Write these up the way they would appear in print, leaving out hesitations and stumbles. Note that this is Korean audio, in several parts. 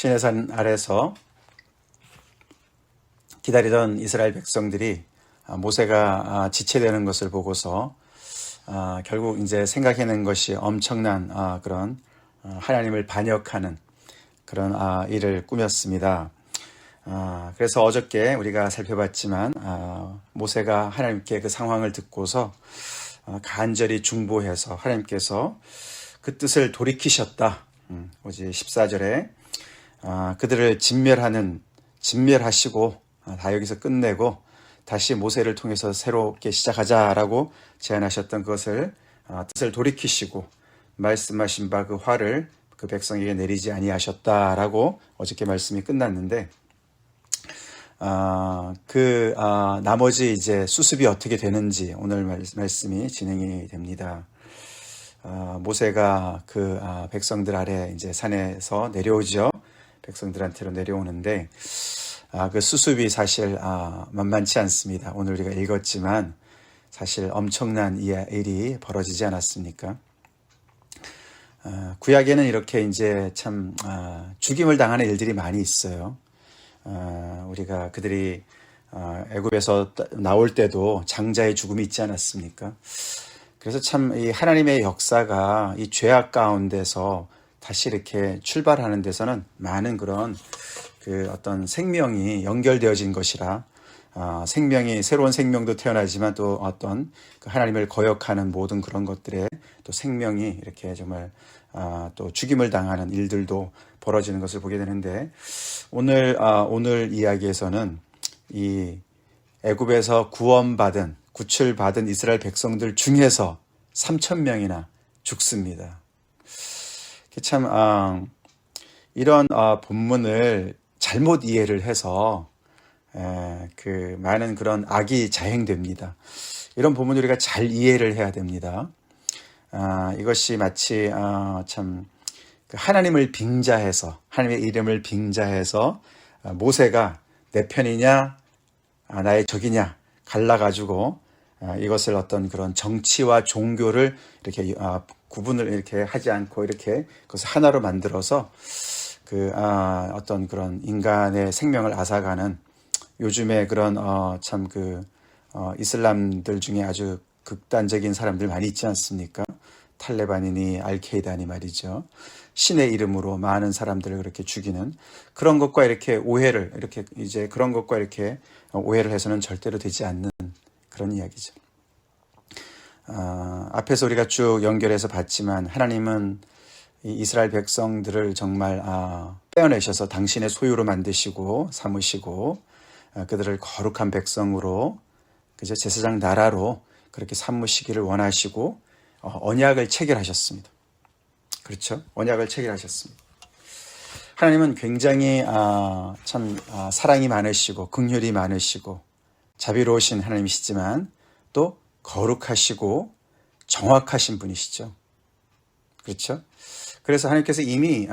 시내산 아래서 기다리던 이스라엘 백성들이 모세가 지체되는 것을 보고서 결국 이제 생각해낸 것이 엄청난 그런 하나님을 반역하는 그런 일을 꾸몄습니다. 그래서 어저께 우리가 살펴봤지만 모세가 하나님께 그 상황을 듣고서 간절히 중보해서 하나님께서 그 뜻을 돌이키셨다. 오직 14절에 그들을 진멸하시고 다 여기서 끝내고 다시 모세를 통해서 새롭게 시작하자라고 제안하셨던 그것을 뜻을 돌이키시고 말씀하신 바 그 화를 그 백성에게 내리지 아니하셨다라고 어저께 말씀이 끝났는데 나머지 이제 수습이 어떻게 되는지 오늘 말씀이 진행이 됩니다. 모세가 그 백성들 아래 이제 산에서 내려오죠. 백성들한테로 내려오는데 그 수습이 사실 만만치 않습니다. 오늘 우리가 읽었지만 사실 엄청난 일이 벌어지지 않았습니까? 구약에는 이렇게 이제 참 죽임을 당하는 일들이 많이 있어요. 우리가 그들이 애굽에서 나올 때도 장자의 죽음이 있지 않았습니까? 그래서 참 이 하나님의 역사가 이 죄악 가운데서 다시 이렇게 출발하는 데서는 많은 그런 그 어떤 생명이 연결되어진 것이라 생명이 새로운 생명도 태어나지만 또 어떤 그 하나님을 거역하는 모든 그런 것들에 또 생명이 이렇게 정말 또 죽임을 당하는 일들도 벌어지는 것을 보게 되는데 오늘 이야기에서는 이 애굽에서 구출받은 이스라엘 백성들 중에서 3,000명이나 죽습니다. 참 이런 본문을 잘못 이해를 해서 그 많은 그런 악이 자행됩니다. 이런 본문 우리가 잘 이해를 해야 됩니다. 이것이 마치 참 하나님을 빙자해서 하나님의 이름을 빙자해서 모세가 내 편이냐 나의 적이냐 갈라가지고 이것을 어떤 그런 정치와 종교를 이렇게 구분을 이렇게 하지 않고 이렇게 그것을 하나로 만들어서 어떤 그런 인간의 생명을 앗아가는 요즘에 그런 참 이슬람들 중에 아주 극단적인 사람들 많이 있지 않습니까? 탈레반이니 알케이다니 말이죠. 신의 이름으로 많은 사람들을 그렇게 죽이는 그런 것과 이렇게 오해를 그런 것과 이렇게 오해를 해서는 절대로 되지 않는 그런 이야기죠. 앞에서 우리가 쭉 연결해서 봤지만 하나님은 이 이스라엘 백성들을 정말 빼어내셔서 당신의 소유로 만드시고 삼으시고 그들을 거룩한 백성으로 그저 제사장 나라로 그렇게 삼으시기를 원하시고 언약을 체결하셨습니다. 그렇죠? 언약을 체결하셨습니다. 하나님은 굉장히 참 사랑이 많으시고 긍휼이 많으시고 자비로우신 하나님이시지만 또 거룩하시고 정확하신 분이시죠. 그렇죠? 그래서 하나님께서 이미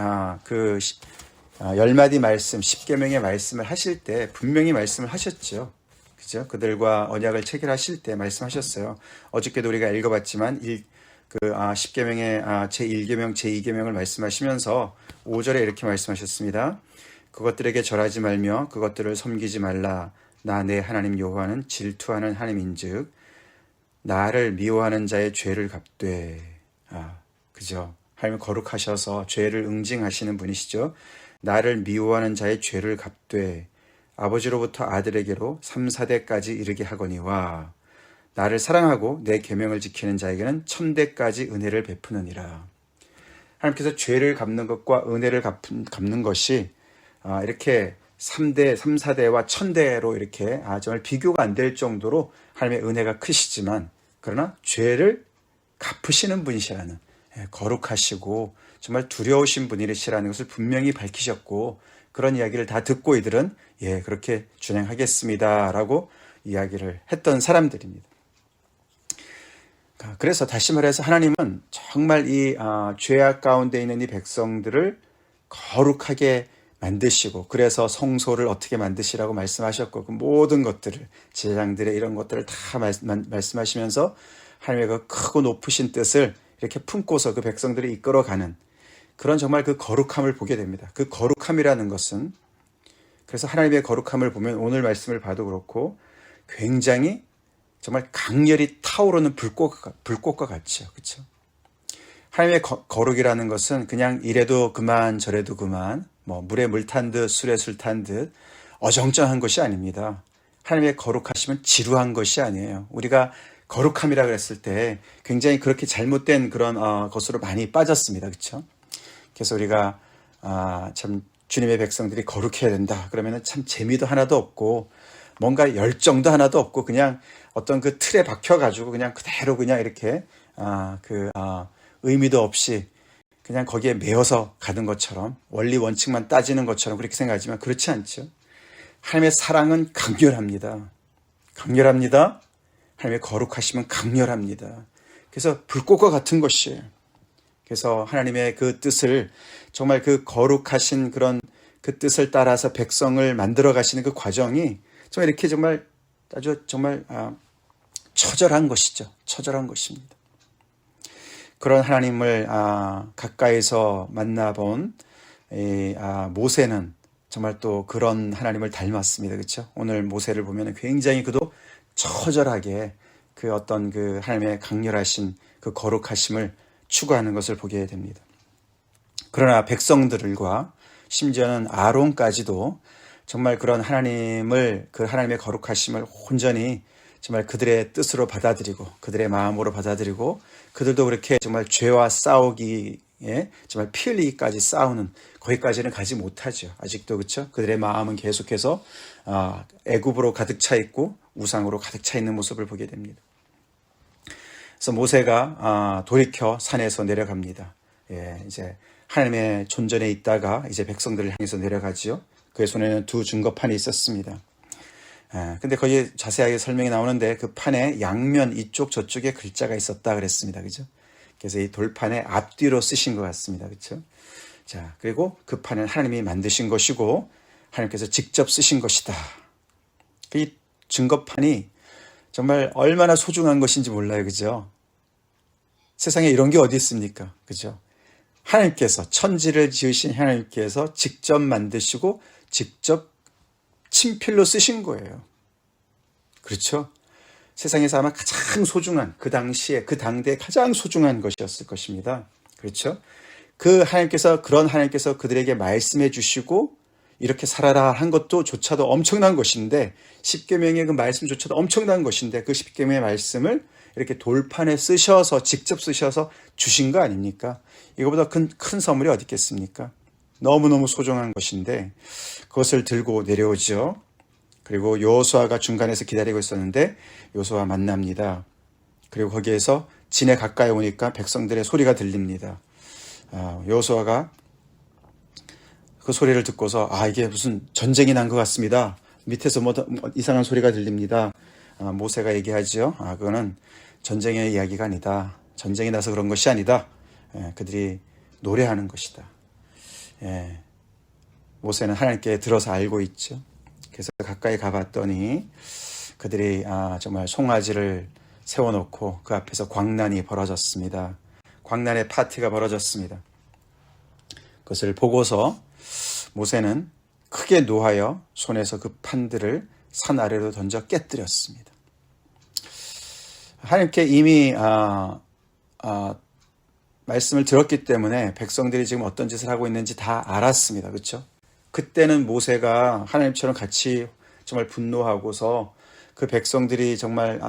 그 10마디 말씀, 10계명의 말씀을 하실 때 분명히 말씀을 하셨죠. 그죠? 그들과 언약을 체결하실 때 말씀하셨어요. 어저께도 우리가 읽어봤지만 10계명의 제1계명, 제2계명을 말씀하시면서 5절에 이렇게 말씀하셨습니다. 그것들에게 절하지 말며 그것들을 섬기지 말라. 나 내 하나님 여호와는 질투하는 하나님인즉 나를 미워하는 자의 죄를 갚되. 그죠? 하나님 거룩하셔서 죄를 응징하시는 분이시죠. 나를 미워하는 자의 죄를 갚되 아버지로부터 아들에게로 3, 4대까지 이르게 하거니와 나를 사랑하고 내 계명을 지키는 자에게는 1000대까지 은혜를 베푸느니라. 하나님께서 죄를 갚는 것과 은혜를 갚는 것이 이렇게 3대, 3, 4대와 1000대로 이렇게 정말 비교가 안 될 정도로 하나님의 은혜가 크시지만 그러나 죄를 갚으시는 분이시라는 거룩하시고 정말 두려우신 분이시라는 것을 분명히 밝히셨고 그런 이야기를 다 듣고 이들은 그렇게 준행하겠습니다 라고 이야기를 했던 사람들입니다. 그래서 다시 말해서 하나님은 정말 이 죄악 가운데 있는 이 백성들을 거룩하게 만드시고 그래서 성소를 어떻게 만드시라고 말씀하셨고 그 모든 것들을 제사장들의 이런 것들을 다 말씀하시면서 하나님의 그 크고 높으신 뜻을 이렇게 품고서 그 백성들을 이끌어가는 그런 정말 그 거룩함을 보게 됩니다. 그 거룩함이라는 것은, 그래서 하나님의 거룩함을 보면 오늘 말씀을 봐도 그렇고 굉장히 정말 강렬히 타오르는 불꽃과 같죠. 그렇죠? 하나님의 거룩이라는 것은 그냥 이래도 그만 저래도 그만, 물에 물 탄 듯 술에 술 탄 듯 어정쩡한 것이 아닙니다. 하나님의 거룩하심은 지루한 것이 아니에요. 우리가 거룩함이라 그랬을 때 굉장히 그렇게 잘못된 그런 것으로 많이 빠졌습니다. 그렇죠? 그래서 우리가 참 주님의 백성들이 거룩해야 된다 그러면은 참 재미도 하나도 없고 뭔가 열정도 하나도 없고 그냥 어떤 그 틀에 박혀가지고 그냥 그대로 그냥 이렇게 의미도 없이 그냥 거기에 매여서 가는 것처럼 원리 원칙만 따지는 것처럼 그렇게 생각하지만 그렇지 않죠. 하나님의 사랑은 강렬합니다. 강렬합니다. 하나님의 거룩하심은 강렬합니다. 그래서 불꽃과 같은 것이에요. 그래서 하나님의 그 뜻을 정말 그 거룩하신 그런 그 뜻을 따라서 백성을 만들어 가시는 그 과정이 정말 이렇게 정말 아주 정말 처절한 것이죠. 처절한 것입니다. 그런 하나님을 가까이서 만나본 모세는 정말 또 그런 하나님을 닮았습니다. 그렇죠? 오늘 모세를 보면 굉장히 그도 처절하게 그 어떤 그 하나님의 강렬하신 그 거룩하심을 추구하는 것을 보게 됩니다. 그러나 백성들과 심지어는 아론까지도 정말 그런 하나님을, 그 하나님의 거룩하심을 온전히 정말 그들의 뜻으로 받아들이고 그들의 마음으로 받아들이고 그들도 그렇게 정말 죄와 싸우기에 정말 피 흘리기까지 싸우는 거기까지는 가지 못하죠. 아직도. 그렇죠? 그들의 마음은 계속해서 애굽으로 가득 차 있고 우상으로 가득 차 있는 모습을 보게 됩니다. 그래서 모세가 돌이켜 산에서 내려갑니다. 이제 하나님의 존전에 있다가 이제 백성들을 향해서 내려가지요. 그의 손에는 두 증거판이 있었습니다. 근데 거기에 자세하게 설명이 나오는데 그 판에 양면 이쪽 저쪽에 글자가 있었다 그랬습니다. 그죠? 그래서 이 돌판의 앞뒤로 쓰신 것 같습니다. 그렇죠? 자, 그리고 그 판은 하나님이 만드신 것이고 하나님께서 직접 쓰신 것이다. 이 증거판이 정말 얼마나 소중한 것인지 몰라요. 그죠? 세상에 이런 게 어디 있습니까? 그죠? 하나님께서, 천지를 지으신 하나님께서 직접 만드시고 직접 친필로 쓰신 거예요. 그렇죠? 세상에서 아마 가장 소중한, 그 당시에, 그 당대에 가장 소중한 것이었을 것입니다. 그렇죠? 그런 하나님께서 그들에게 말씀해 주시고 이렇게 살아라 한 것도 조차도 엄청난 것인데, 십계명의 그 말씀조차도 엄청난 것인데, 그 십계명의 말씀을 이렇게 돌판에 쓰셔서, 직접 쓰셔서 주신 거 아닙니까? 이거보다 큰 선물이 어디 있겠습니까? 너무너무 소중한 것인데 그것을 들고 내려오죠. 그리고 여호수아가 중간에서 기다리고 있었는데 여호수아 만납니다. 그리고 거기에서 진에 가까이 오니까 백성들의 소리가 들립니다. 여호수아가 그 소리를 듣고서 이게 무슨 전쟁이 난 것 같습니다. 밑에서 뭐 이상한 소리가 들립니다. 모세가 얘기하죠. 그거는 전쟁의 이야기가 아니다. 전쟁이 나서 그런 것이 아니다. 그들이 노래하는 것이다. 모세는 하나님께 들어서 알고 있죠. 그래서 가까이 가봤더니 그들이 정말 송아지를 세워놓고 그 앞에서 광란이 벌어졌습니다. 광란의 파티가 벌어졌습니다. 그것을 보고서 모세는 크게 노하여 손에서 그 판들을 산 아래로 던져 깨뜨렸습니다. 하나님께 이미 말씀을 들었기 때문에 백성들이 지금 어떤 짓을 하고 있는지 다 알았습니다. 그렇죠? 그때는 모세가 하나님처럼 같이 정말 분노하고서 그 백성들이 정말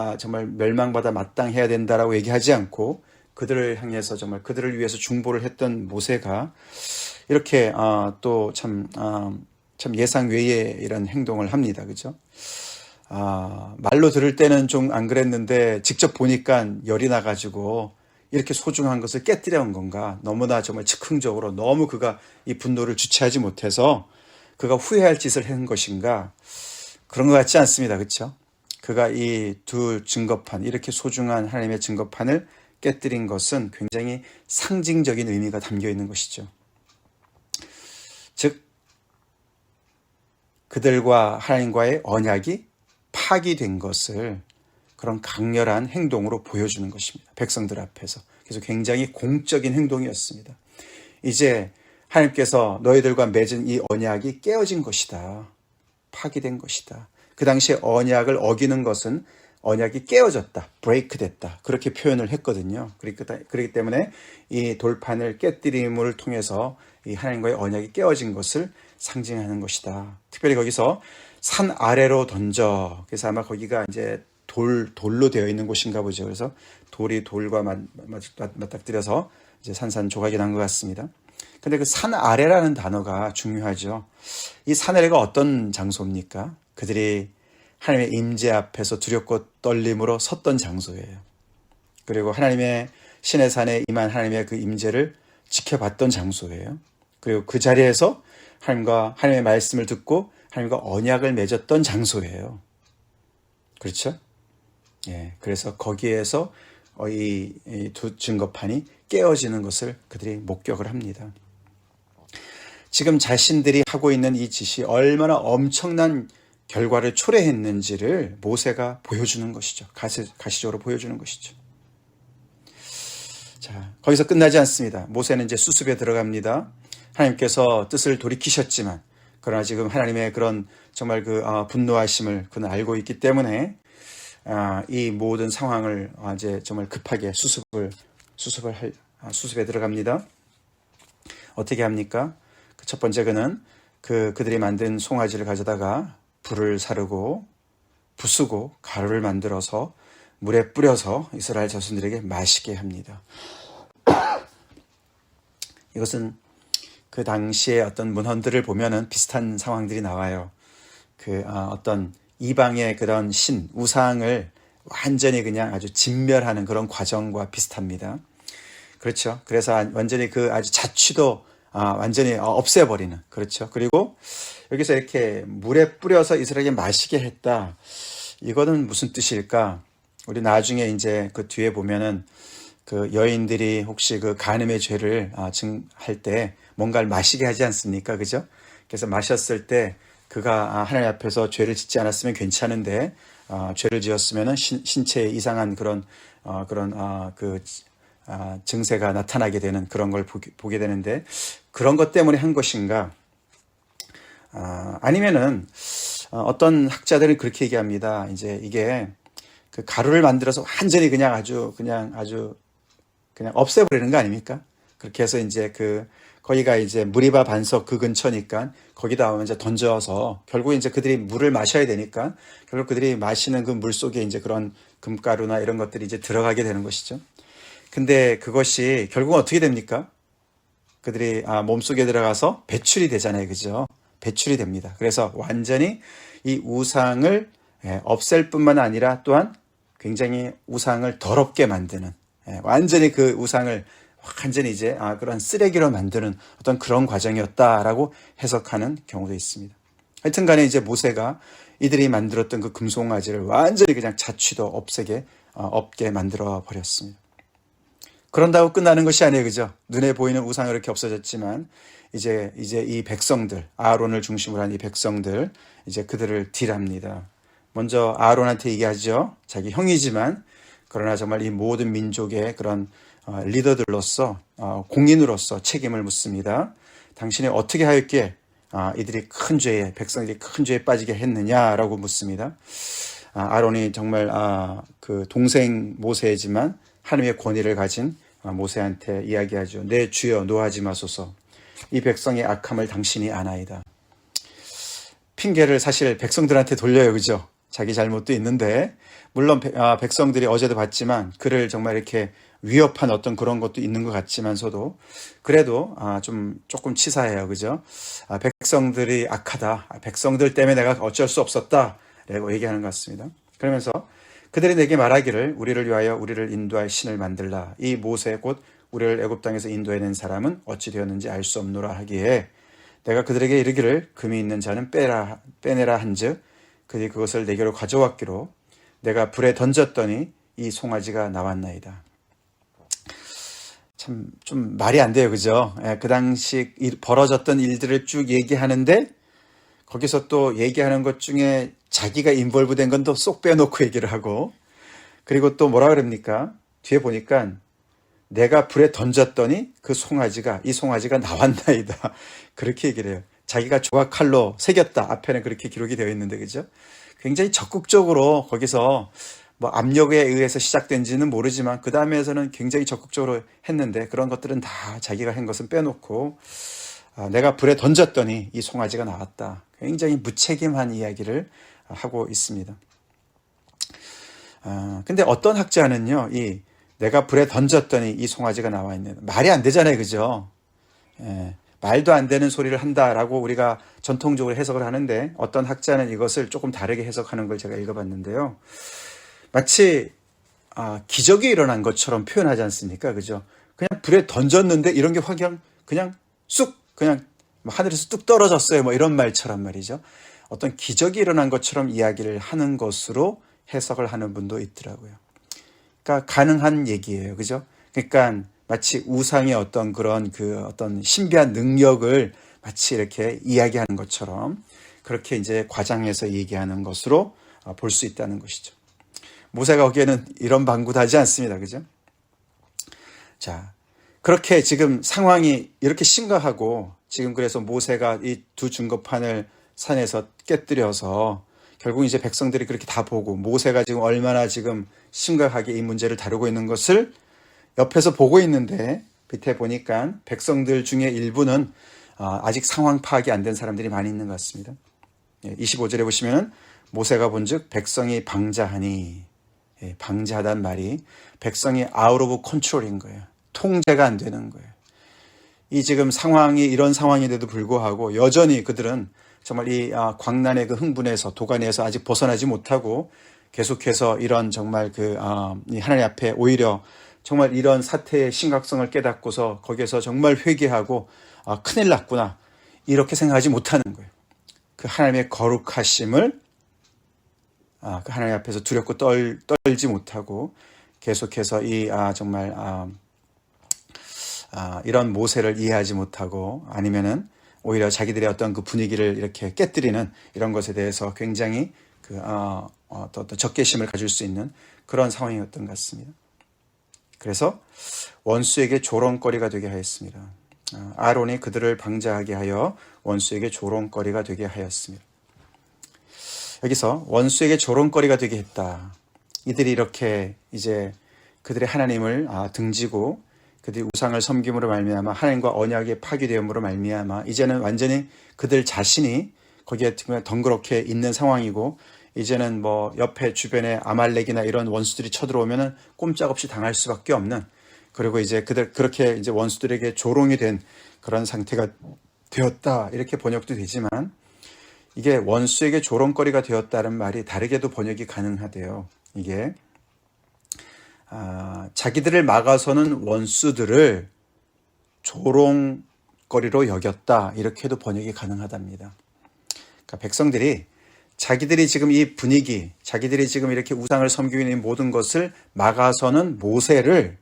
멸망받아 마땅해야 된다라고 얘기하지 않고 그들을 향해서 정말 그들을 위해서 중보를 했던 모세가 이렇게 또 참 예상 외의 이런 행동을 합니다. 그렇죠? 말로 들을 때는 좀 안 그랬는데 직접 보니까 열이 나가지고 이렇게 소중한 것을 깨뜨려 온 건가? 너무나 정말 즉흥적으로 너무 그가 이 분노를 주체하지 못해서 그가 후회할 짓을 한 것인가? 그런 것 같지 않습니다. 그렇죠? 그가 이 두 증거판, 이렇게 소중한 하나님의 증거판을 깨뜨린 것은 굉장히 상징적인 의미가 담겨 있는 것이죠. 즉 그들과 하나님과의 언약이 파기된 것을 그런 강렬한 행동으로 보여주는 것입니다. 백성들 앞에서. 그래서 굉장히 공적인 행동이었습니다. 이제 하나님께서 너희들과 맺은 이 언약이 깨어진 것이다. 파기된 것이다. 그 당시에 언약을 어기는 것은 언약이 깨어졌다, 브레이크 됐다, 그렇게 표현을 했거든요. 그렇기 때문에 이 돌판을 깨뜨림을 통해서 이 하나님과의 언약이 깨어진 것을 상징하는 것이다. 특별히 거기서 산 아래로 던져. 그래서 아마 거기가 이제 돌로 되어 있는 곳인가 보죠. 그래서 돌이 돌과 맞닥뜨려서 이제 산산조각이 난 것 같습니다. 근데 그 산 아래라는 단어가 중요하죠. 이 산 아래가 어떤 장소입니까? 그들이 하나님의 임재 앞에서 두렵고 떨림으로 섰던 장소예요. 그리고 하나님의 신의 산에 임한 하나님의 그 임재를 지켜봤던 장소예요. 그리고 그 자리에서 하나님의 말씀을 듣고 하나님과 언약을 맺었던 장소예요. 그렇죠? 예, 그래서 거기에서 이 두 증거판이 깨어지는 것을 그들이 목격을 합니다. 지금 자신들이 하고 있는 이 짓이 얼마나 엄청난 결과를 초래했는지를 모세가 보여주는 것이죠. 가시적으로 보여주는 것이죠. 자, 거기서 끝나지 않습니다. 모세는 이제 수습에 들어갑니다. 하나님께서 뜻을 돌이키셨지만, 그러나 지금 하나님의 그런 정말 그 분노하심을 그는 알고 있기 때문에 이 모든 상황을 이제 정말 급하게 수습에 들어갑니다. 어떻게 합니까? 첫 번째 그는 그들이 만든 송아지를 가져다가 불을 사르고 부수고 가루를 만들어서 물에 뿌려서 이스라엘 자손들에게 마시게 합니다. 이것은 그 당시에 어떤 문헌들을 보면은 비슷한 상황들이 나와요. 어떤 이방의 그런 우상을 완전히 그냥 아주 진멸하는 그런 과정과 비슷합니다. 그렇죠. 그래서 완전히 아주 자취도 완전히 없애버리는, 그렇죠. 그리고 여기서 이렇게 물에 뿌려서 이스라엘에게 마시게 했다. 이거는 무슨 뜻일까? 우리 나중에 이제 그 뒤에 보면은 그 여인들이 혹시 그 간음의 죄를 증할 때 뭔가를 마시게 하지 않습니까? 그죠? 그래서 마셨을 때 그가 하나님 앞에서 죄를 짓지 않았으면 괜찮은데 죄를 지었으면은 신체에 이상한 그런 증세가 나타나게 되는 그런 걸 보게 되는데, 그런 것 때문에 한 것인가? 아니면은 어떤 학자들은 그렇게 얘기합니다. 이제 이게 그 가루를 만들어서 완전히 그냥 없애버리는 거 아닙니까? 그렇게 해서 이제 거기가 이제 무리바 반석 그 근처니까 거기다 이제 던져서 결국 이제 그들이 물을 마셔야 되니까 결국 그들이 마시는 그 물 속에 이제 그런 금가루나 이런 것들이 이제 들어가게 되는 것이죠. 근데 그것이 결국은 어떻게 됩니까? 그들이 몸속에 들어가서 배출이 되잖아요. 그죠? 배출이 됩니다. 그래서 완전히 이 우상을 없앨 뿐만 아니라 또한 굉장히 우상을 더럽게 만드는, 완전히 그 우상을 완전히 이제 그런 쓰레기로 만드는 어떤 그런 과정이었다라고 해석하는 경우도 있습니다. 하여튼 간에 이제 모세가 이들이 만들었던 그 금송아지를 완전히 그냥 자취도 없게 만들어 버렸습니다. 그런다고 끝나는 것이 아니에요. 그죠? 눈에 보이는 우상은 이렇게 없어졌지만 이제 이 백성들, 아론을 중심으로 한 이 백성들, 이제 그들을 딜합니다. 먼저 아론한테 얘기하죠. 자기 형이지만 그러나 정말 이 모든 민족의 그런 리더들로서 공인으로서 책임을 묻습니다. 당신이 어떻게 하였기에 백성들이 큰 죄에 빠지게 했느냐라고 묻습니다. 아론이 정말 그 동생 모세지만 하나님의 권위를 가진 모세한테 이야기하죠. 내 주여 노하지 마소서. 이 백성의 악함을 당신이 아나이다. 핑계를 사실 백성들한테 돌려요. 그죠? 자기 잘못도 있는데, 물론 백성들이 어제도 봤지만 그를 정말 이렇게 위협한 어떤 그런 것도 있는 것 같지만서도 그래도 조금 치사해요. 그죠? 백성들이 악하다. 백성들 때문에 내가 어쩔 수 없었다 라고 얘기하는 것 같습니다. 그러면서 그들이 내게 말하기를 우리를 위하여 우리를 인도할 신을 만들라. 이 모세 곧 우리를 애굽 땅에서 인도해낸 사람은 어찌 되었는지 알 수 없노라 하기에 내가 그들에게 이르기를 금이 있는 자는 빼내라 한즉 그들이 그것을 내게로 가져왔기로 내가 불에 던졌더니 이 송아지가 나왔나이다. 참 좀 말이 안 돼요. 그죠? 그 당시 벌어졌던 일들을 쭉 얘기하는데 거기서 또 얘기하는 것 중에 자기가 인볼브된 건 또 쏙 빼놓고 얘기를 하고, 그리고 또 뭐라 그럽니까? 뒤에 보니까 내가 불에 던졌더니 이 송아지가 나왔나이다. 그렇게 얘기를 해요. 자기가 조각칼로 새겼다. 앞에는 그렇게 기록이 되어 있는데, 그죠? 굉장히 적극적으로 거기서 뭐 압력에 의해서 시작된지는 모르지만 그 다음에서는 굉장히 적극적으로 했는데 그런 것들은 다 자기가 한 것은 빼놓고 내가 불에 던졌더니 이 송아지가 나왔다. 굉장히 무책임한 이야기를 하고 있습니다. 근데 어떤 학자는요, 내가 불에 던졌더니 이 송아지가 나와 있네. 말이 안 되잖아요, 그죠? 말도 안 되는 소리를 한다라고 우리가 전통적으로 해석을 하는데 어떤 학자는 이것을 조금 다르게 해석하는 걸 제가 읽어봤는데요. 마치 기적이 일어난 것처럼 표현하지 않습니까? 그죠? 그냥 불에 던졌는데 이런 게 그냥 쑥 그냥 하늘에서 뚝 떨어졌어요. 뭐 이런 말처럼 말이죠. 어떤 기적이 일어난 것처럼 이야기를 하는 것으로 해석을 하는 분도 있더라고요. 그러니까 가능한 얘기예요. 그죠? 그러니까 마치 우상의 어떤 그런 어떤 신비한 능력을 마치 이렇게 이야기하는 것처럼 그렇게 이제 과장해서 얘기하는 것으로 볼 수 있다는 것이죠. 모세가 거기에는 이런 방구도 하지 않습니다. 그죠? 자, 그렇게 지금 상황이 이렇게 심각하고 지금 그래서 모세가 이 두 증거판을 산에서 깨뜨려서 결국 이제 백성들이 그렇게 다 보고 모세가 지금 얼마나 지금 심각하게 이 문제를 다루고 있는 것을 옆에서 보고 있는데 밑에 보니까 백성들 중에 일부는 아직 상황 파악이 안 된 사람들이 많이 있는 것 같습니다. 25절에 보시면은 모세가 본즉 백성이 방자하니, 방자하다는 말이 백성이 out of control인 거예요. 통제가 안 되는 거예요. 이 지금 상황이 이런 상황인데도 불구하고 여전히 그들은 정말 이 광란의 그 흥분에서 도가니에서 아직 벗어나지 못하고 계속해서 이런 정말 이 하나님 앞에 오히려 정말 이런 사태의 심각성을 깨닫고서 거기에서 정말 회개하고 큰일 났구나 이렇게 생각하지 못하는 거예요. 그 하나님의 거룩하심을 그 하나님 앞에서 두렵고 떨지 못하고 계속해서 이 정말 이런 모세를 이해하지 못하고 아니면은 오히려 자기들의 어떤 그 분위기를 이렇게 깨뜨리는 이런 것에 대해서 굉장히 어떤 적개심을 가질 수 있는 그런 상황이었던 것 같습니다. 그래서 원수에게 조롱거리가 되게 하였습니다. 아론이 그들을 방자하게 하여 원수에게 조롱거리가 되게 하였습니다. 여기서 원수에게 조롱거리가 되게 했다. 이들이 이렇게 이제 그들의 하나님을 등지고 그들이 우상을 섬김으로 말미암아 하나님과 언약에 파기되음으로 말미암아 이제는 완전히 그들 자신이 거기에 덩그렇게 있는 상황이고 이제는 뭐 옆에 주변에 아말렉이나 이런 원수들이 쳐들어오면은 꼼짝없이 당할 수밖에 없는 그리고 이제 그렇게 이제 원수들에게 조롱이 된 그런 상태가 되었다 이렇게 번역도 되지만 이게 원수에게 조롱거리가 되었다는 말이 다르게도 번역이 가능하대요. 이게 자기들을 막아서는 원수들을 조롱거리로 여겼다 이렇게도 번역이 가능하답니다. 그러니까 백성들이 자기들이 지금 이 분위기, 자기들이 지금 이렇게 우상을 섬기고 있는 모든 것을 막아서는 모세를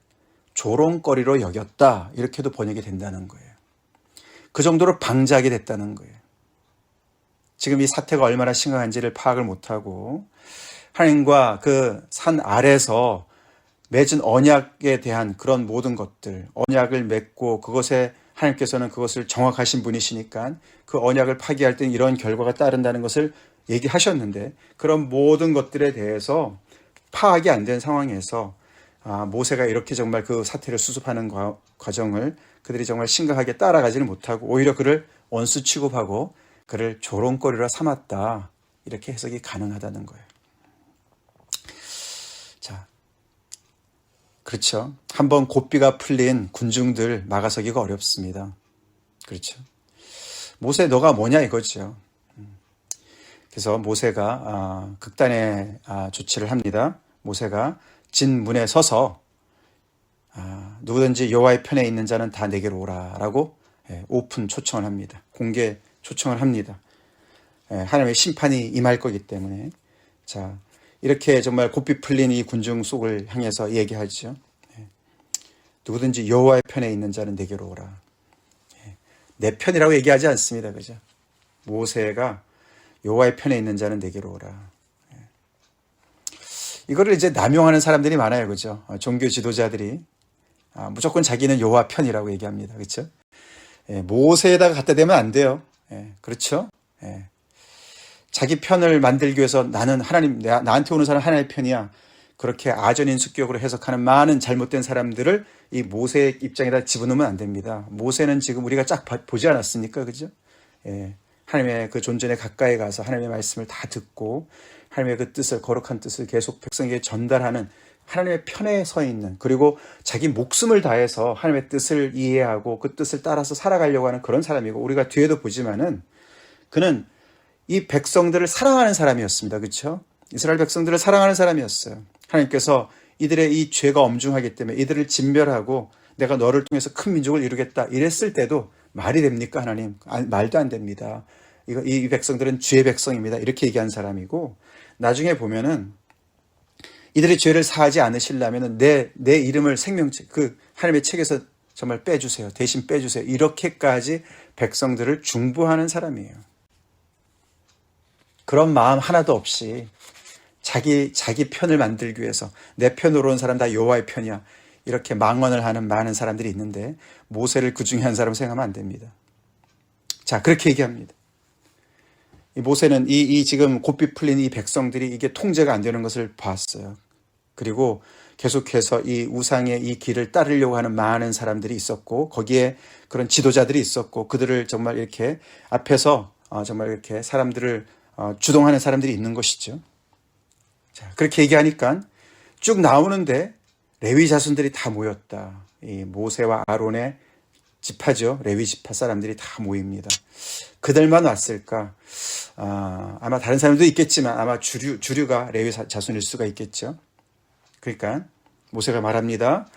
조롱거리로 여겼다 이렇게도 번역이 된다는 거예요. 그 정도로 방자하게 됐다는 거예요. 지금 이 사태가 얼마나 심각한지를 파악을 못하고 하나님과 그 산 아래서 맺은 언약에 대한 그런 모든 것들, 언약을 맺고 그것에 하나님께서는 그것을 정확하신 분이시니까 그 언약을 파기할 때는 이런 결과가 따른다는 것을 얘기하셨는데 그런 모든 것들에 대해서 파악이 안 된 상황에서 모세가 이렇게 정말 그 사태를 수습하는 과정을 그들이 정말 심각하게 따라가지는 못하고 오히려 그를 원수 취급하고 그를 조롱거리로 삼았다. 이렇게 해석이 가능하다는 거예요. 자, 그렇죠. 한번 고삐가 풀린 군중들 막아서기가 어렵습니다. 그렇죠. 모세 너가 뭐냐 이거죠. 그래서 모세가 극단의 조치를 합니다. 모세가 진문에 서서 누구든지 여호와의 편에 있는 자는 다 내게로 오라라고 오픈 초청을 합니다. 공개 초청을 합니다. 하나님의 심판이 임할 거기 때문에 자 이렇게 정말 고삐 풀린 이 군중 속을 향해서 얘기하죠. 누구든지 여호와의 편에 있는 자는 내게로 오라. 내 편이라고 얘기하지 않습니다. 그죠? 모세가 여호와의 편에 있는 자는 내게로 오라. 이거를 이제 남용하는 사람들이 많아요. 그죠? 종교 지도자들이 무조건 자기는 여호와 편이라고 얘기합니다. 그렇죠? 예, 모세에다가 갖다 대면 안 돼요. 예, 그렇죠? 예. 자기 편을 만들기 위해서 나는 하나님, 나한테 오는 사람 하나님의 편이야. 그렇게 아전인수격으로 해석하는 많은 잘못된 사람들을 이 모세의 입장에다 집어넣으면 안 됩니다. 모세는 지금 우리가 쫙 보지 않았습니까? 그죠? 예. 하나님의 그 존전에 가까이 가서 하나님의 말씀을 다 듣고 하나님의 그 뜻을, 거룩한 뜻을 계속 백성에게 전달하는 하나님의 편에 서 있는, 그리고 자기 목숨을 다해서 하나님의 뜻을 이해하고 그 뜻을 따라서 살아가려고 하는 그런 사람이고, 우리가 뒤에도 보지만은 그는 이 백성들을 사랑하는 사람이었습니다. 그렇죠? 이스라엘 백성들을 사랑하는 사람이었어요. 하나님께서 이들의 이 죄가 엄중하기 때문에 이들을 진멸하고 내가 너를 통해서 큰 민족을 이루겠다 이랬을 때도 말이 됩니까, 하나님? 말도 안 됩니다. 이 백성들은 주의 백성입니다. 이렇게 얘기한 사람이고, 나중에 보면은 이들의 죄를 사하지 않으시려면 내 이름을 생명책, 그 하나님의 책에서 정말 빼주세요. 대신 빼주세요. 이렇게까지 백성들을 중보하는 사람이에요. 그런 마음 하나도 없이 자기 편을 만들기 위해서 내 편으로 온 사람 다 여호와의 편이야, 이렇게 망언을 하는 많은 사람들이 있는데 모세를 그 중에 한 사람 생각하면 안 됩니다. 자, 그렇게 얘기합니다. 이 모세는 이 지금 고삐 풀린 이 백성들이 이게 통제가 안 되는 것을 봤어요. 그리고 계속해서 이 우상의 이 길을 따르려고 하는 많은 사람들이 있었고, 거기에 그런 지도자들이 있었고, 그들을 정말 이렇게 앞에서 정말 이렇게 사람들을 주동하는 사람들이 있는 것이죠. 자, 그렇게 얘기하니까 쭉 나오는데 레위 자손들이 다 모였다. 이 모세와 아론의 지파죠. 레위 지파 사람들이 다 모입니다. 그들만 왔을까? 아마 다른 사람도 있겠지만 아마 주류가 레위 자손일 수가 있겠죠. 그러니까 모세가 말합니다.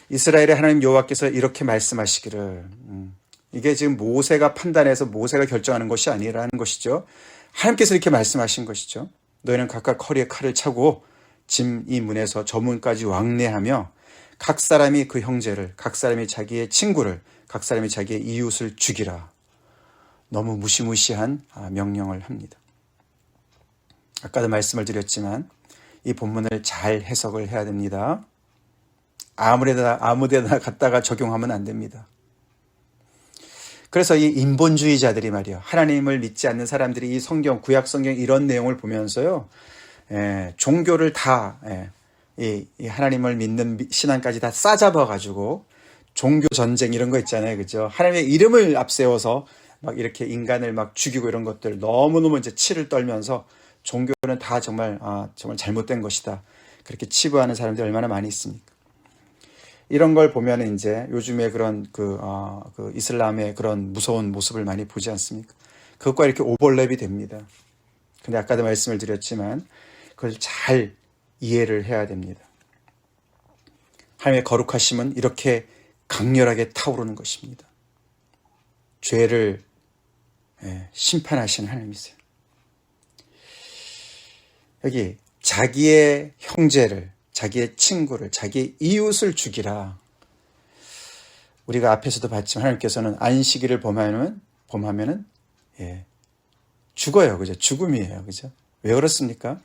이스라엘의 하나님 여호와께서 이렇게 말씀하시기를, 이게 지금 모세가 판단해서 모세가 결정하는 것이 아니라는 것이죠. 하나님께서 이렇게 말씀하신 것이죠. 너희는 각각 허리에 칼을 차고 짐 이 문에서 저 문까지 왕래하며 각 사람이 그 형제를, 각 사람이 자기의 친구를, 각 사람이 자기의 이웃을 죽이라. 너무 무시무시한 명령을 합니다. 아까도 말씀을 드렸지만 이 본문을 잘 해석을 해야 됩니다. 아무데나 갖다가 적용하면 안 됩니다. 그래서 이 인본주의자들이 말이요, 하나님을 믿지 않는 사람들이 이 성경, 구약 성경 이런 내용을 보면서요, 종교를 다, 이 하나님을 믿는 신앙까지 다 싸잡아가지고 종교 전쟁 이런 거 있잖아요, 그죠? 하나님의 이름을 앞세워서 막 이렇게 인간을 막 죽이고 이런 것들 너무너무 이제 치를 떨면서 종교는 다 정말 잘못된 것이다, 그렇게 치부하는 사람들이 얼마나 많이 있습니까? 이런 걸 보면 이제 요즘에 그런 그 이슬람의 그런 무서운 모습을 많이 보지 않습니까? 그것과 이렇게 오버랩이 됩니다. 근데 아까도 말씀을 드렸지만 그걸 잘 이해를 해야 됩니다. 하나님의 거룩하심은 이렇게 강렬하게 타오르는 것입니다. 죄를 심판하시는 하나님이세요. 여기 자기의 형제를, 자기의 친구를, 자기의 이웃을 죽이라. 우리가 앞에서도 봤지만 하나님께서는 안식일을 범하면은 죽어요. 그죠? 죽음이에요. 그죠? 왜 그렇습니까?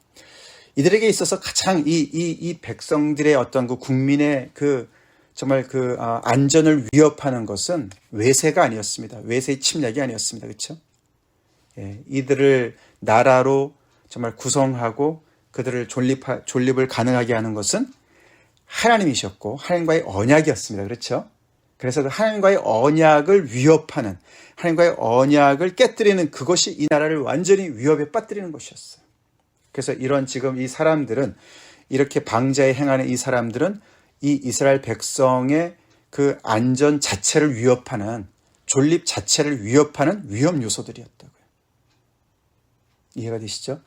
이들에게 있어서 가장 이 백성들의 어떤 그 국민의 정말 안전을 위협하는 것은 외세가 아니었습니다. 외세의 침략이 아니었습니다. 그렇죠? 이들을 나라로 정말 구성하고 그들을 존립을 가능하게 하는 것은 하나님이셨고 하나님과의 언약이었습니다. 그렇죠? 그래서 하나님과의 언약을 위협하는, 하나님과의 언약을 깨뜨리는 그것이 이 나라를 완전히 위협에 빠뜨리는 것이었어요. 그래서 이런 지금 이 사람들은, 이렇게 방자에 행하는 이 사람들은 이 이스라엘 백성의 그 안전 자체를 위협하는, 존립 자체를 위협하는 위험 요소들이었다고요. 이해가 되시죠?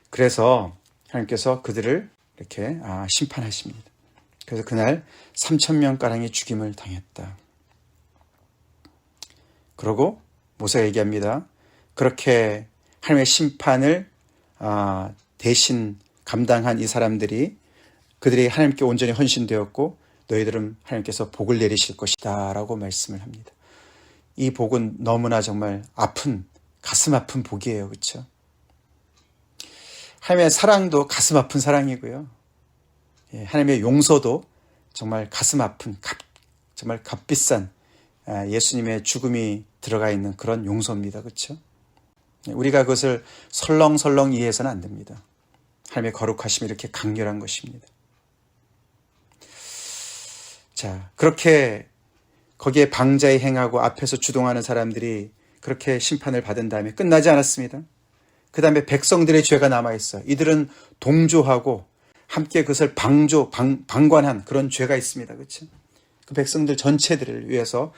그래서 하나님께서 그들을 이렇게 심판하십니다. 그래서 그날 3,000명가량이 죽임을 당했다. 그러고 모세가 얘기합니다. 그렇게 하나님의 심판을 대신 감당한 이 사람들이, 그들이 하나님께 온전히 헌신되었고 너희들은 하나님께서 복을 내리실 것이다 라고 말씀을 합니다. 이 복은 너무나 정말 가슴 아픈 복이에요. 그렇죠? 하나님의 사랑도 가슴 아픈 사랑이고요. 하나님의 용서도 정말 가슴 아픈 정말 값비싼 예수님의 죽음이 들어가 있는 그런 용서입니다. 그렇죠? 우리가 그것을 설렁설렁 이해해서는 안 됩니다. 하나님의 거룩하심이 이렇게 강렬한 것입니다. 자, 그렇게 거기에 방자에 행하고 앞에서 주동하는 사람들이 그렇게 심판을 받은 다음에 끝나지 않았습니다. 그 다음에 백성들의 죄가 남아있어요. 이들은 동조하고 함께 그것을 방관한 그런 죄가 있습니다. 그렇죠? 그 백성들 전체들을 위해서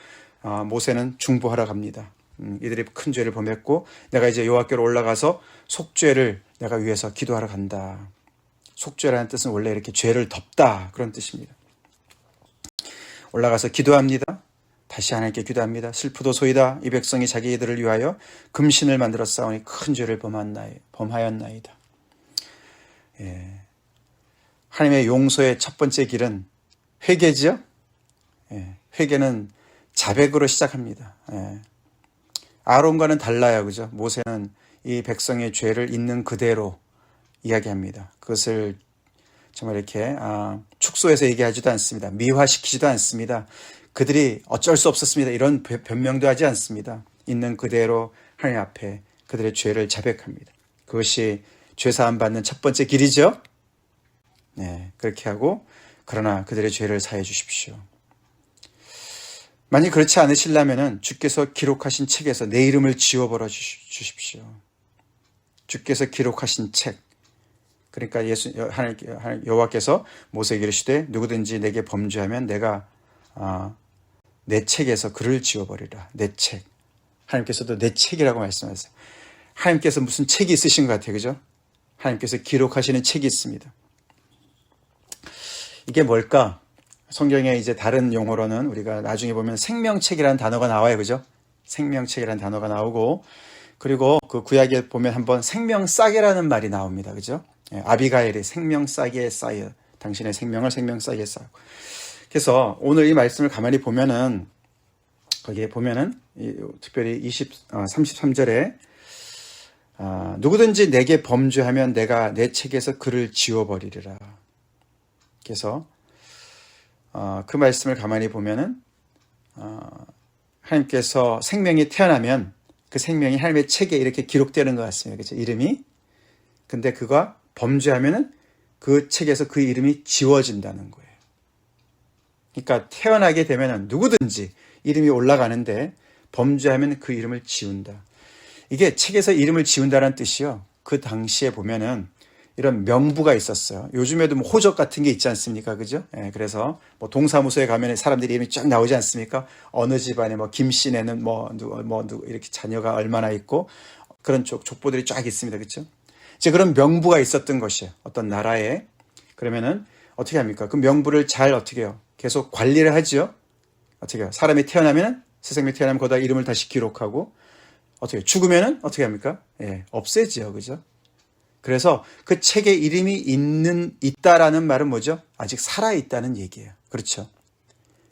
모세는 중보하러 갑니다. 이들이 큰 죄를 범했고 내가 이제 여호와께로 올라가서 속죄를 내가 위해서 기도하러 간다. 속죄라는 뜻은 원래 이렇게 죄를 덮다 그런 뜻입니다. 올라가서 기도합니다. 다시 하나님께 기도합니다. 슬프도소이다. 이 백성이 자기들을 위하여 금신을 만들어 싸우니 큰 죄를 범하였나이다. 예. 하나님의 용서의 첫 번째 길은 회개죠. 예. 회개는 자백으로 시작합니다. 예. 아론과는 달라요. 그죠? 모세는 이 백성의 죄를 있는 그대로 이야기합니다. 그것을 정말 이렇게 축소해서 얘기하지도 않습니다. 미화시키지도 않습니다. 그들이 어쩔 수 없었습니다. 이런 변명도 하지 않습니다. 있는 그대로 하나님 앞에 그들의 죄를 자백합니다. 그것이 죄사함 받는 첫 번째 길이죠. 네, 그렇게 하고 그러나 그들의 죄를 사해 주십시오. 만약 그렇지 않으시려면 주께서 기록하신 책에서 내 이름을 지워버려 주십시오. 주께서 기록하신 책. 그러니까 하나님 여호와께서 모세에게 이르시되 누구든지 내게 범죄하면 내가 내 책에서 그를 지워버리라. 내 책. 하나님께서도 내 책이라고 말씀하세요. 하나님께서 무슨 책이 있으신 것 같아요. 그죠? 하나님께서 기록하시는 책이 있습니다. 이게 뭘까? 성경에 이제 다른 용어로는 우리가 나중에 보면 생명책이라는 단어가 나와요. 그죠? 생명책이라는 단어가 나오고 그리고 그 구약에 보면 한번 생명싸개라는 말이 나옵니다. 그죠? 아비가일이 생명싸개에 쌓여 당신의 생명을 생명싸개에 쌓고 그래서 오늘 이 말씀을 가만히 보면은 거기에 보면은 특별히 33절에 누구든지 내게 범죄하면 내가 내 책에서 그를 지워버리리라. 그래서 그 말씀을 가만히 보면은 하나님께서 생명이 태어나면 그 생명이 하나님의 책에 이렇게 기록되는 것 같습니다. 그렇죠? 이름이. 근데 그가 범죄하면은 그 책에서 그 이름이 지워진다는 거예요. 그러니까 태어나게 되면은 누구든지 이름이 올라가는데 범죄하면 그 이름을 지운다. 이게 책에서 이름을 지운다는 뜻이요. 그 당시에 보면은 이런 명부가 있었어요. 요즘에도 뭐 호적 같은 게 있지 않습니까? 그죠? 예, 그래서 뭐 동사무소에 가면 사람들이 이름이 쫙 나오지 않습니까? 어느 집안에 뭐 김씨네는 누구 이렇게 자녀가 얼마나 있고 그런 족보들이 쫙 있습니다. 그렇죠? 이제 그런 명부가 있었던 것이에요. 어떤 나라에. 그러면은 어떻게 합니까? 그 명부를 잘 어떻게 해요? 계속 관리를 하죠. 어떻게 해요? 사람이 태어나면은 새 생명이 태어나면 거기다 이름을 다시 기록하고 어떻게 해요? 죽으면은 어떻게 합니까? 예, 없애지요. 그죠? 그래서 그 책에 이름이 있다라는 말은 뭐죠? 아직 살아있다는 얘기예요. 그렇죠?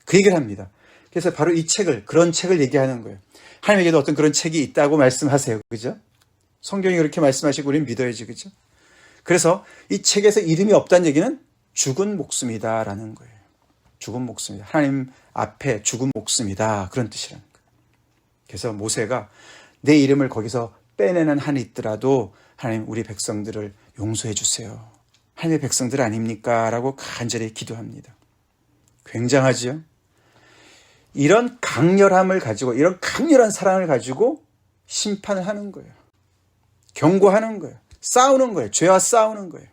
그 얘기를 합니다. 그래서 바로 이 책을, 그런 책을 얘기하는 거예요. 하나님에게도 어떤 그런 책이 있다고 말씀하세요. 그죠? 성경이 그렇게 말씀하시고 우리는 믿어야지. 그죠? 그래서 이 책에서 이름이 없다는 얘기는 죽은 목숨이다라는 거예요. 죽은 목숨이다. 하나님 앞에 죽은 목숨이다. 그런 뜻이라는 거예요. 그래서 모세가 내 이름을 거기서 빼내는 한이 있더라도 하나님 우리 백성들을 용서해 주세요. 하나님의 백성들 아닙니까? 라고 간절히 기도합니다. 굉장하지요? 이런 강렬함을 가지고 이런 강렬한 사랑을 가지고 심판을 하는 거예요. 경고하는 거예요. 싸우는 거예요. 죄와 싸우는 거예요.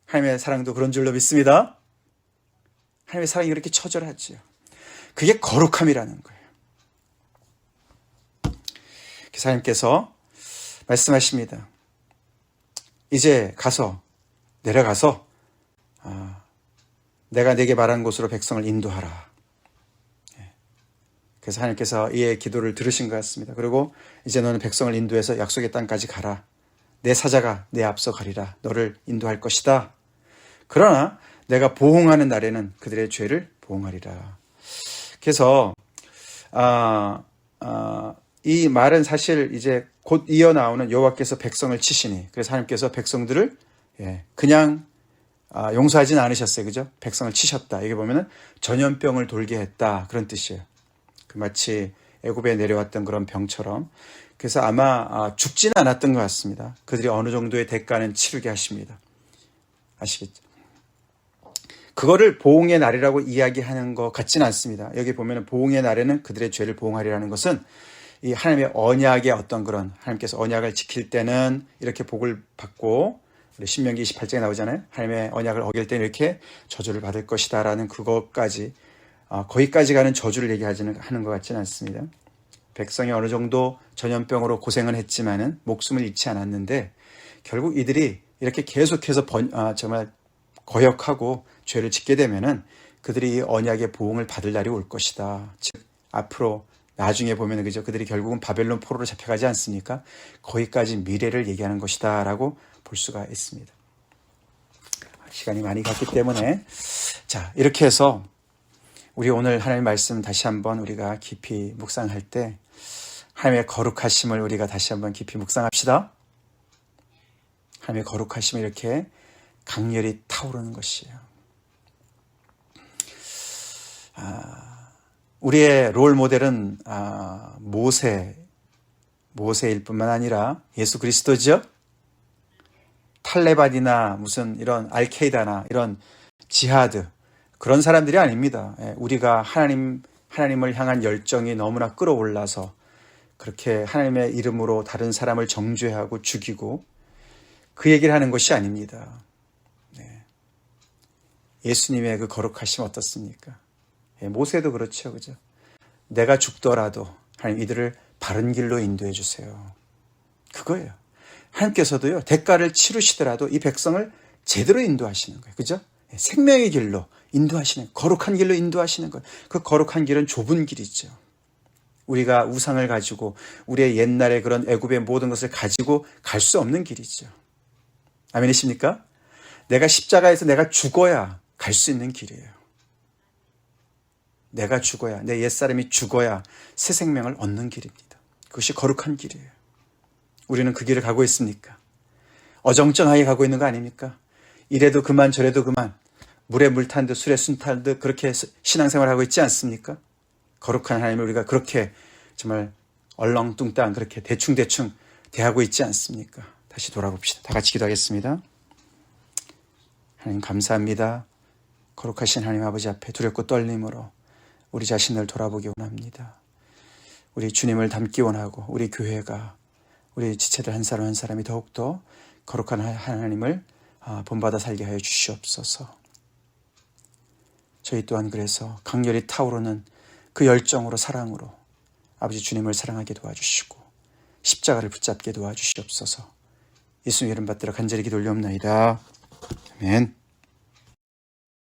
하나님의 사랑도 그런 줄로 믿습니다. 하나님의 사랑이 그렇게 처절하지요. 그게 거룩함이라는 거예요. 기사님께서 말씀하십니다. 이제 내려가서 내가 내게 말한 곳으로 백성을 인도하라. 그래서 하나님께서 이의 기도를 들으신 것 같습니다. 그리고 이제 너는 백성을 인도해서 약속의 땅까지 가라. 내 사자가 내 앞서 가리라. 너를 인도할 것이다. 그러나 내가 보응하는 날에는 그들의 죄를 보응하리라. 그래서 이 말은 사실 이제 곧 이어 나오는 여호와께서 백성을 치시니 그래서 하나님께서 백성들을 그냥 용서하지는 않으셨어요. 그죠? 백성을 치셨다. 이게 보면은 전염병을 돌게 했다. 그런 뜻이에요. 마치 애굽에 내려왔던 그런 병처럼. 그래서 아마 죽지는 않았던 것 같습니다. 그들이 어느 정도의 대가는 치르게 하십니다. 아시겠죠? 그거를 보응의 날이라고 이야기하는 것 같지는 않습니다. 여기 보면은 보응의 날에는 그들의 죄를 보응하리라는 것은 이 하나님의 언약의 어떤 그런, 하나님께서 언약을 지킬 때는 이렇게 복을 받고, 우리 신명기 28장에 나오잖아요. 하나님의 언약을 어길 때는 이렇게 저주를 받을 것이다 라는 그것까지, 거기까지 가는 저주를 하는 것 같지는 않습니다. 백성이 어느 정도 전염병으로 고생은 했지만은 목숨을 잃지 않았는데, 결국 이들이 이렇게 계속해서 정말 거역하고 죄를 짓게 되면은 그들이 이 언약의 보응을 받을 날이 올 것이다. 즉 앞으로 나중에 보면은 그죠, 그들이 결국은 바벨론 포로로 잡혀가지 않습니까? 거기까지 미래를 얘기하는 것이다라고 볼 수가 있습니다. 시간이 많이 갔기 때문에 자, 이렇게 해서 우리 오늘 하나님의 말씀 다시 한번 우리가 깊이 묵상할 때 하나님의 거룩하심을 우리가 다시 한번 깊이 묵상합시다. 하나님의 거룩하심이 이렇게 강렬히 타오르는 것이에요. 우리의 롤 모델은 모세일 뿐만 아니라 예수 그리스도죠. 탈레반이나 무슨 이런 알케이다나 이런 지하드 그런 사람들이 아닙니다. 우리가 하나님을 향한 열정이 너무나 끌어올라서 그렇게 하나님의 이름으로 다른 사람을 정죄하고 죽이고 그 얘기를 하는 것이 아닙니다. 예수님의 그 거룩하심 어떻습니까? 모세도 그렇죠. 그죠? 내가 죽더라도 하나님 이들을 바른 길로 인도해 주세요. 그거예요. 하나님께서도요, 대가를 치르시더라도 이 백성을 제대로 인도하시는 거예요. 그죠? 생명의 길로 인도하시는, 거룩한 길로 인도하시는 거예요. 그 거룩한 길은 좁은 길이죠. 우리가 우상을 가지고 우리의 옛날의 그런 애굽의 모든 것을 가지고 갈 수 없는 길이죠. 아멘이십니까? 내가 십자가에서 내가 죽어야 갈 수 있는 길이에요. 내가 죽어야, 내 옛사람이 죽어야 새 생명을 얻는 길입니다. 그것이 거룩한 길이에요. 우리는 그 길을 가고 있습니까? 어정쩡하게 가고 있는 거 아닙니까? 이래도 그만 저래도 그만, 물에 물 탄 듯 술에 순 탄 듯 그렇게 신앙생활을 하고 있지 않습니까? 거룩한 하나님을 우리가 그렇게 정말 얼렁뚱땅 그렇게 대충대충 대하고 있지 않습니까? 다시 돌아봅시다. 다 같이 기도하겠습니다. 하나님 감사합니다. 거룩하신 하나님 아버지 앞에 두렵고 떨림으로 우리 자신을 돌아보기 원합니다. 우리 주님을 닮기 원하고 우리 교회가, 우리 지체들 한 사람 한 사람이 더욱더 거룩한 하나님을 본받아 살게 하여 주시옵소서. 저희 또한 그래서 강렬히 타오르는 그 열정으로, 사랑으로 아버지 주님을 사랑하게 도와주시고 십자가를 붙잡게 도와주시옵소서. 예수님 이름 받들어 간절히 기도 올리옵나이다. 아멘.